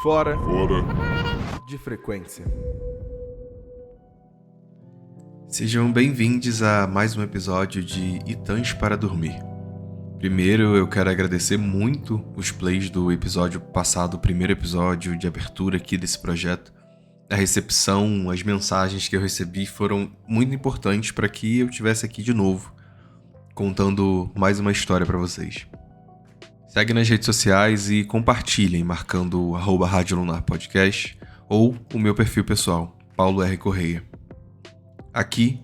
Fora de frequência. Sejam bem-vindos a mais um episódio de Itãs para Dormir. Primeiro, eu quero agradecer muito os plays do episódio passado, o primeiro episódio de abertura aqui desse projeto. A recepção, as mensagens que eu recebi foram muito importantes para que eu estivesse aqui de novo, contando mais uma história para vocês. Segue nas redes sociais e compartilhem, marcando o @Rádio Lunar Podcast ou o meu perfil pessoal, Paulo R. Correia. Aqui,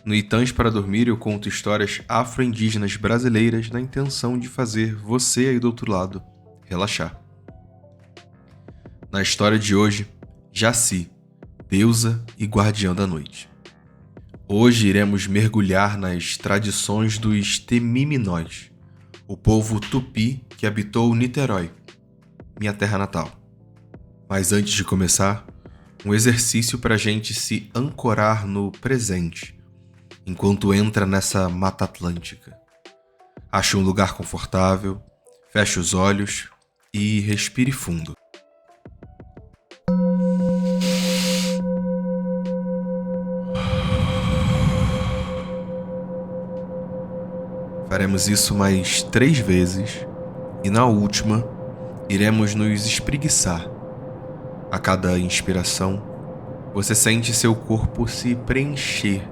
no Itãs para Dormir, eu conto histórias afro-indígenas brasileiras na intenção de fazer você aí do outro lado relaxar. Na história de hoje, Jaci, deusa e guardiã da noite. Hoje iremos mergulhar nas tradições dos Temiminós, o povo tupi que habitou Niterói, minha terra natal. Mas antes de começar, um exercício para a gente se ancorar no presente, enquanto entra nessa Mata Atlântica. Ache um lugar confortável, feche os olhos e respire fundo. Faremos isso mais 3 vezes e na última iremos nos espreguiçar. A cada inspiração, você sente seu corpo se preencher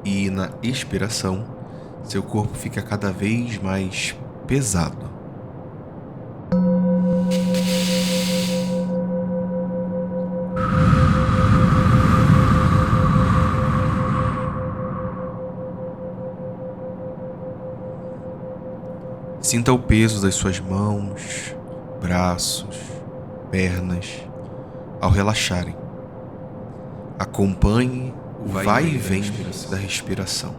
e na expiração, seu corpo fica cada vez mais pesado. Sinta o peso das suas mãos, braços, pernas ao relaxarem. Acompanhe o vai e vem da respiração.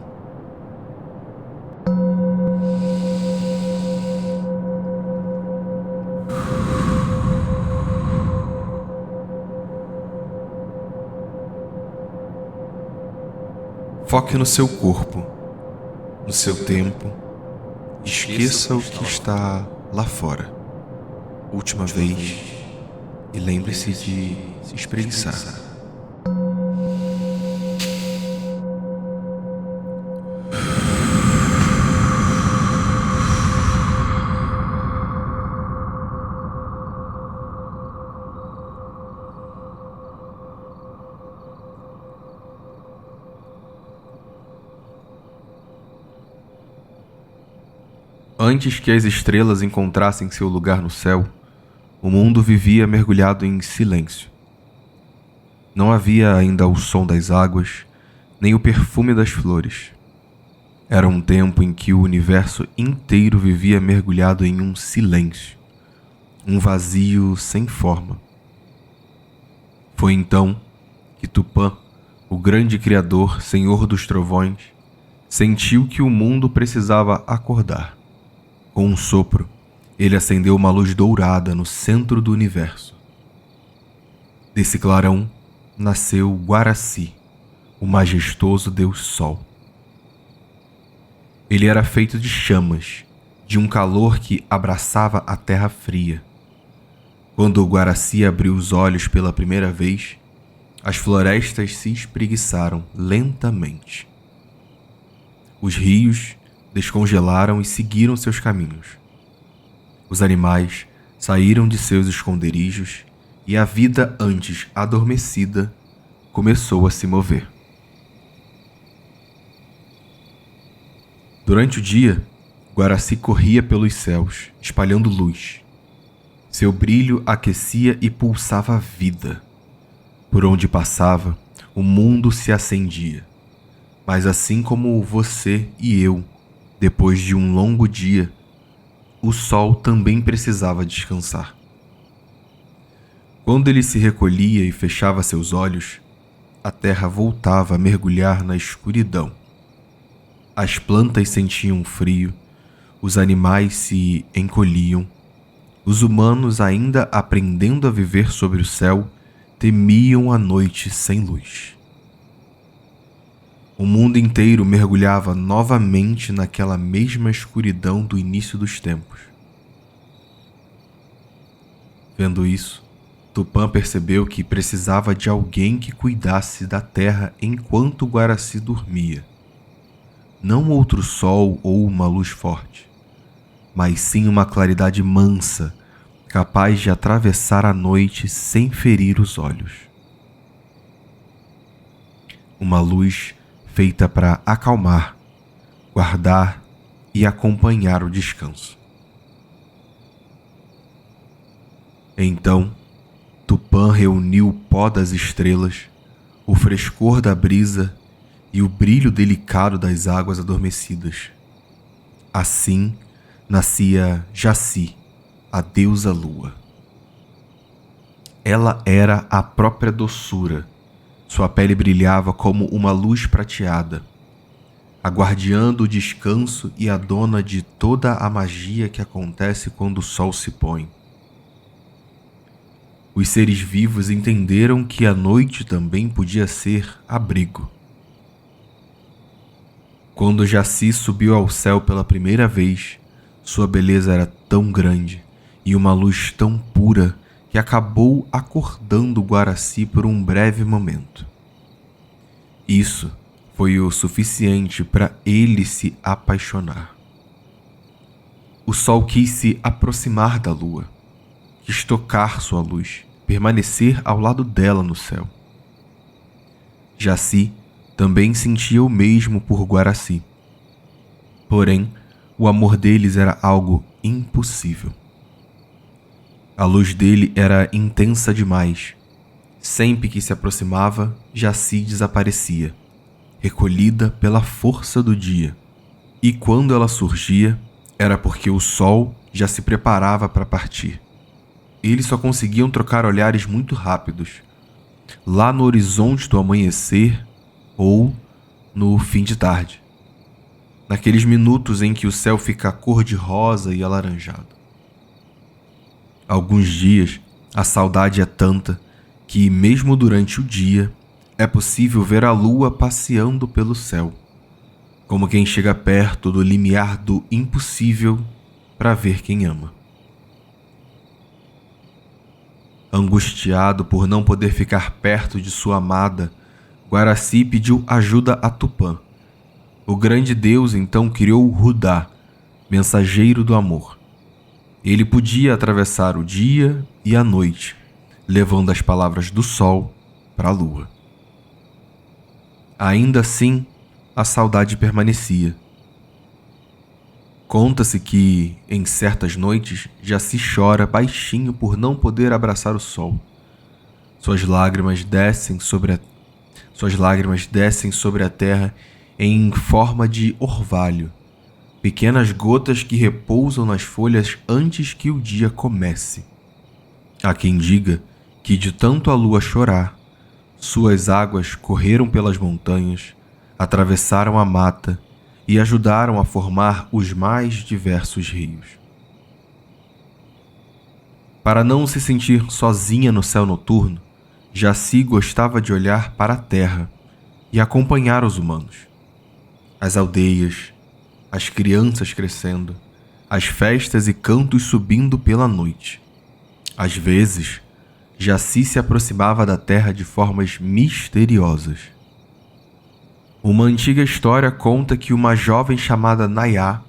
Foque no seu corpo, no seu tempo. Esqueça o que está lá fora. Última vez, e lembre-se de se espreguiçar. Antes que as estrelas encontrassem seu lugar no céu, o mundo vivia mergulhado em silêncio. Não havia ainda o som das águas, nem o perfume das flores. Era um tempo em que o universo inteiro vivia mergulhado em um silêncio, um vazio sem forma. Foi então que Tupã, o grande criador, senhor dos trovões, sentiu que o mundo precisava acordar. Com um sopro, ele acendeu uma luz dourada no centro do universo. Desse clarão nasceu Guaraci, o majestoso Deus Sol. Ele era feito de chamas, de um calor que abraçava a terra fria. Quando o Guaraci abriu os olhos pela primeira vez, as florestas se espreguiçaram lentamente. Os rios descongelaram e seguiram seus caminhos. Os animais saíram de seus esconderijos e a vida antes adormecida começou a se mover. Durante o dia, Guaraci corria pelos céus, espalhando luz. Seu brilho aquecia e pulsava a vida. Por onde passava, o mundo se acendia. Mas assim como você e eu, depois de um longo dia, o sol também precisava descansar. Quando ele se recolhia e fechava seus olhos, a terra voltava a mergulhar na escuridão. As plantas sentiam frio, os animais se encolhiam, os humanos, ainda aprendendo a viver sobre o céu, temiam a noite sem luz. O mundo inteiro mergulhava novamente naquela mesma escuridão do início dos tempos. Vendo isso, Tupã percebeu que precisava de alguém que cuidasse da terra enquanto Guaraci dormia. Não outro sol ou uma luz forte, mas sim uma claridade mansa, capaz de atravessar a noite sem ferir os olhos. Uma luz feita para acalmar, guardar e acompanhar o descanso. Então, Tupã reuniu o pó das estrelas, o frescor da brisa e o brilho delicado das águas adormecidas. Assim nascia Jaci, a deusa lua. Ela era a própria doçura. Sua pele brilhava como uma luz prateada, a guardiã do descanso e a dona de toda a magia que acontece quando o sol se põe. Os seres vivos entenderam que a noite também podia ser abrigo. Quando Jaci subiu ao céu pela primeira vez, sua beleza era tão grande e uma luz tão pura que acabou acordando Guaraci por um breve momento. Isso foi o suficiente para ele se apaixonar. O sol quis se aproximar da lua, quis tocar sua luz, permanecer ao lado dela no céu. Jaci também sentia o mesmo por Guaraci. Porém, o amor deles era algo impossível. A luz dele era intensa demais. Sempre que se aproximava, Jaci desaparecia, recolhida pela força do dia. E quando ela surgia, era porque o sol já se preparava para partir. Eles só conseguiam trocar olhares muito rápidos, lá no horizonte do amanhecer ou no fim de tarde, naqueles minutos em que o céu fica cor-de-rosa e alaranjado. Alguns dias, a saudade é tanta que, mesmo durante o dia, é possível ver a lua passeando pelo céu, como quem chega perto do limiar do impossível para ver quem ama. Angustiado por não poder ficar perto de sua amada, Guaraci pediu ajuda a Tupã. O grande deus então criou Rudá, mensageiro do amor. Ele podia atravessar o dia e a noite, levando as palavras do sol para a lua. Ainda assim, a saudade permanecia. Conta-se que, em certas noites, Jaci chora baixinho por não poder abraçar o sol. Suas lágrimas descem sobre a terra em forma de orvalho, pequenas gotas que repousam nas folhas antes que o dia comece. Há quem diga que, de tanto a lua chorar, suas águas correram pelas montanhas, atravessaram a mata e ajudaram a formar os mais diversos rios. Para não se sentir sozinha no céu noturno, Jaci gostava de olhar para a terra e acompanhar os humanos, as aldeias, as crianças crescendo, as festas e cantos subindo pela noite. Às vezes, Jaci se aproximava da terra de formas misteriosas. Uma antiga história conta que uma jovem chamada Nayá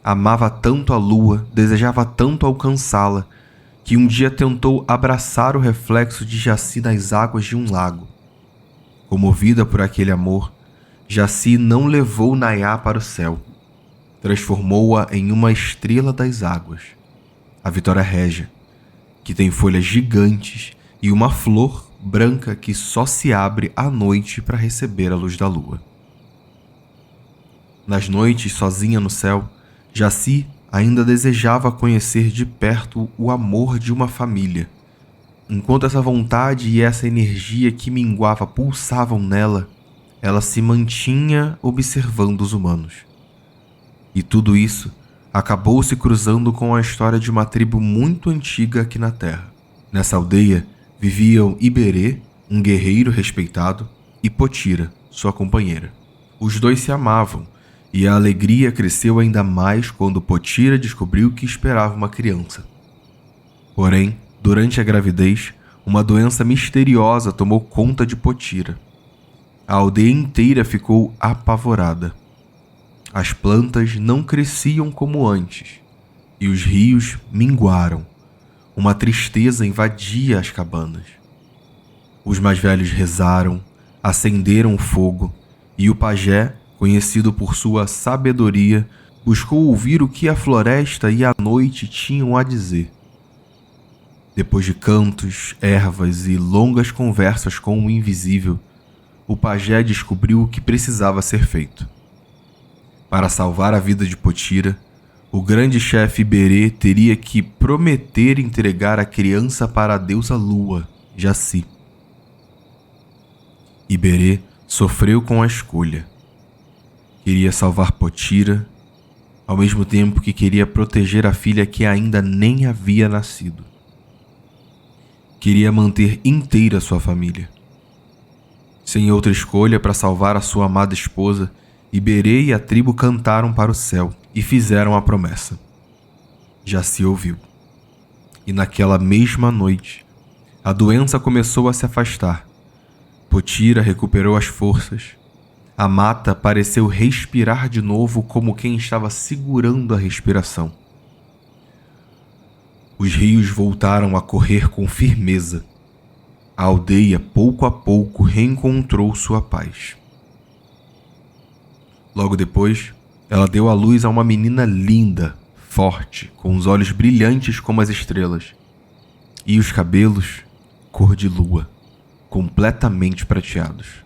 amava tanto a lua, desejava tanto alcançá-la, que um dia tentou abraçar o reflexo de Jaci nas águas de um lago. Comovida por aquele amor, Jaci não levou Nayá para o céu. Transformou-a em uma estrela das águas, a Vitória Régia, que tem folhas gigantes e uma flor branca que só se abre à noite para receber a luz da lua. Nas noites, sozinha no céu, Jaci ainda desejava conhecer de perto o amor de uma família. Enquanto essa vontade e essa energia que minguava pulsavam nela, ela se mantinha observando os humanos. E tudo isso acabou se cruzando com a história de uma tribo muito antiga aqui na Terra. Nessa aldeia viviam Iberê, um guerreiro respeitado, e Potira, sua companheira. Os dois se amavam, e a alegria cresceu ainda mais quando Potira descobriu que esperava uma criança. Porém, durante a gravidez, uma doença misteriosa tomou conta de Potira. A aldeia inteira ficou apavorada. As plantas não cresciam como antes e os rios minguaram. Uma tristeza invadia as cabanas. Os mais velhos rezaram, acenderam o fogo e o pajé, conhecido por sua sabedoria, buscou ouvir o que a floresta e a noite tinham a dizer. Depois de cantos, ervas e longas conversas com o invisível, o pajé descobriu o que precisava ser feito. Para salvar a vida de Potira, o grande chefe Iberê teria que prometer entregar a criança para a deusa Lua, Jaci. Iberê sofreu com a escolha. Queria salvar Potira, ao mesmo tempo que queria proteger a filha que ainda nem havia nascido. Queria manter inteira sua família. Sem outra escolha para salvar a sua amada esposa, Iberê e a tribo cantaram para o céu e fizeram a promessa. Jaci ouviu. E naquela mesma noite, a doença começou a se afastar. Potira recuperou as forças. A mata pareceu respirar de novo como quem estava segurando a respiração. Os rios voltaram a correr com firmeza. A aldeia, pouco a pouco, reencontrou sua paz. Logo depois, ela deu à luz a uma menina linda, forte, com os olhos brilhantes como as estrelas, e os cabelos cor de lua, completamente prateados.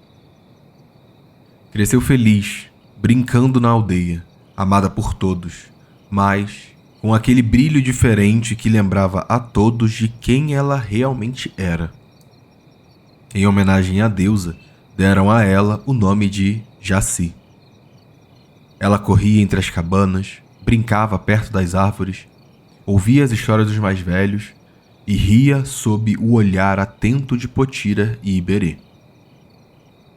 Cresceu feliz, brincando na aldeia, amada por todos, mas com aquele brilho diferente que lembrava a todos de quem ela realmente era. Em homenagem à deusa, deram a ela o nome de Jaci. Ela corria entre as cabanas, brincava perto das árvores, ouvia as histórias dos mais velhos e ria sob o olhar atento de Potira e Iberê.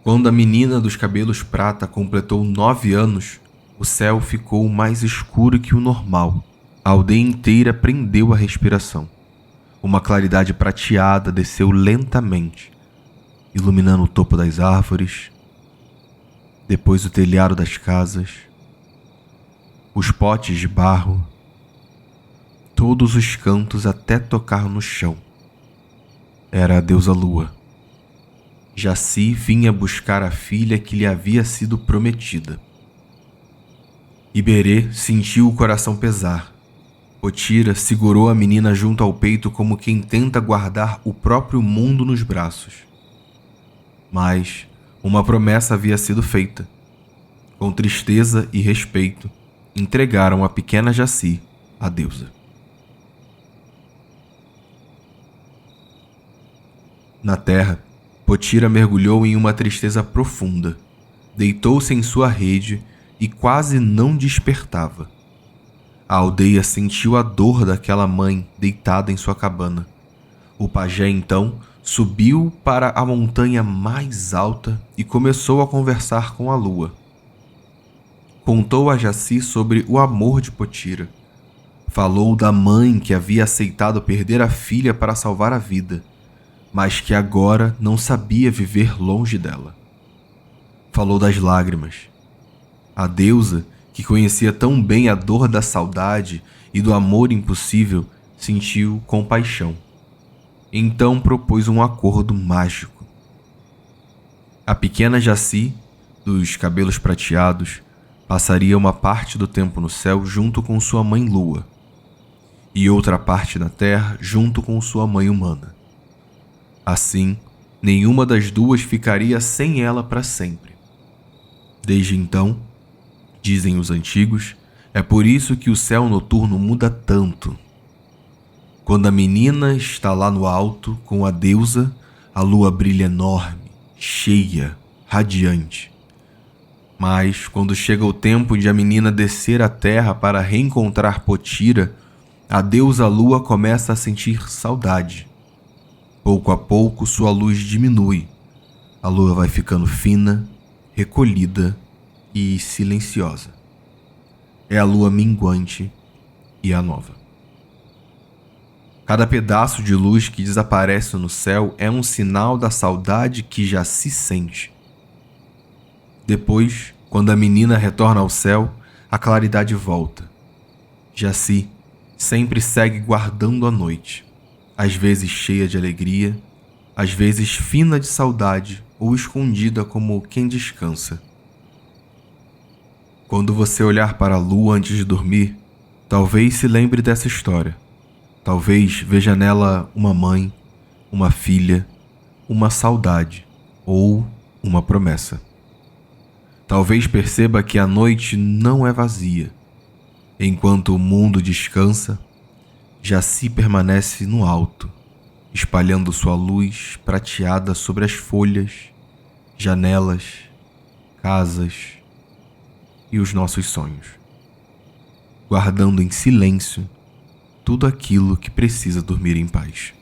Quando a menina dos cabelos prata completou 9 anos, o céu ficou mais escuro que o normal. A aldeia inteira prendeu a respiração. Uma claridade prateada desceu lentamente, iluminando o topo das árvores, depois o telhado das casas, os potes de barro, todos os cantos até tocar no chão. Era a deusa Lua. Jaci vinha buscar a filha que lhe havia sido prometida. Iberê sentiu o coração pesar. Potira segurou a menina junto ao peito como quem tenta guardar o próprio mundo nos braços. Mas uma promessa havia sido feita. Com tristeza e respeito, entregaram a pequena Jaci à deusa. Na terra, Potira mergulhou em uma tristeza profunda. Deitou-se em sua rede e quase não despertava. A aldeia sentiu a dor daquela mãe deitada em sua cabana. O pajé, então, subiu para a montanha mais alta e começou a conversar com a lua. Contou a Jaci sobre o amor de Potira. Falou da mãe que havia aceitado perder a filha para salvar a vida, mas que agora não sabia viver longe dela. Falou das lágrimas. A deusa, que conhecia tão bem a dor da saudade e do amor impossível, sentiu compaixão. Então propôs um acordo mágico. A pequena Jaci, dos cabelos prateados, passaria uma parte do tempo no céu junto com sua mãe Lua, e outra parte na terra junto com sua mãe humana. Assim, nenhuma das duas ficaria sem ela para sempre. Desde então, dizem os antigos, é por isso que o céu noturno muda tanto. Quando a menina está lá no alto com a deusa, a lua brilha enorme, cheia, radiante. Mas quando chega o tempo de a menina descer à terra para reencontrar Potira, a deusa lua começa a sentir saudade. Pouco a pouco sua luz diminui. A lua vai ficando fina, recolhida e silenciosa. É a lua minguante e a nova. Cada pedaço de luz que desaparece no céu é um sinal da saudade que já se sente. Depois, quando a menina retorna ao céu, a claridade volta. Jaci sempre segue guardando a noite, às vezes cheia de alegria, às vezes fina de saudade ou escondida como quem descansa. Quando você olhar para a lua antes de dormir, talvez se lembre dessa história. Talvez veja nela uma mãe, uma filha, uma saudade ou uma promessa. Talvez perceba que a noite não é vazia. Enquanto o mundo descansa, Jaci permanece no alto, espalhando sua luz prateada sobre as folhas, janelas, casas e os nossos sonhos, guardando em silêncio tudo aquilo que precisa dormir em paz.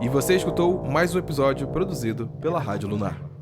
E você escutou mais um episódio produzido pela Rádio Lunar.